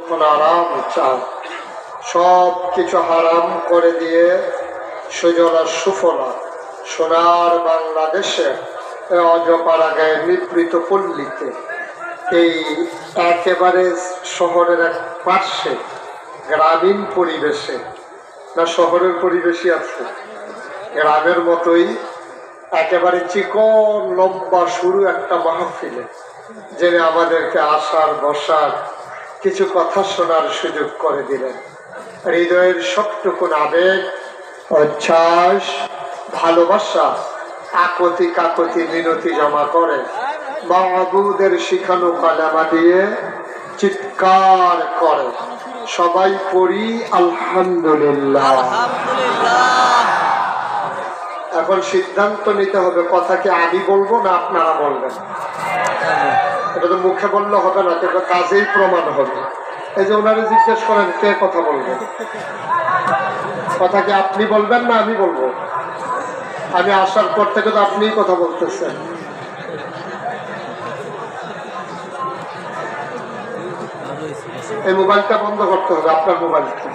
কিছুক্ষণ আরাম চান, সব কিছু হারাম করে দিয়ে সুজলা সুফলা সোনার বাংলাদেশে অজপাড়া গায়ে নিবৃত পল্লীতে এই একেবারে শহরের এক পার্শ্বে গ্রামীণ পরিবেশে, না শহরের পরিবেশই আছে, গ্রামের মতোই একেবারে চিকন লম্বা শুরু একটা মাহফিলে যিনি আমাদেরকে আসার বসার কিছু কথা শোনার সুযোগ করে দিলেন। হৃদয়ের সবটুকুন আবেগ, উচ্ছ্বাস, ভালোবাসা আকতি কাকতি মিনতি জমা করে মাহবুদের শিখানো কালেমা দিয়ে চিৎকার করে, সবাই পড়ি আলহামদুলিল্লাহ। এখন সিদ্ধান্ত নিতে হবে, কথা কি আমি বলবো না আপনারা বলবেন? এটা তো মুখে বললে হবে না, এটা কাজেই প্রমাণ হবে। এই যে ওনারা জিজ্ঞেস করেন কে কথা বলবেন, কথা কি আপনি বলবেন না আমি বলবো? আমি আসার পর থেকে তো আপনিই কথা বলতেছেন। এই মোবাইলটা বন্ধ করতে হবে, আপনার মোবাইলটা।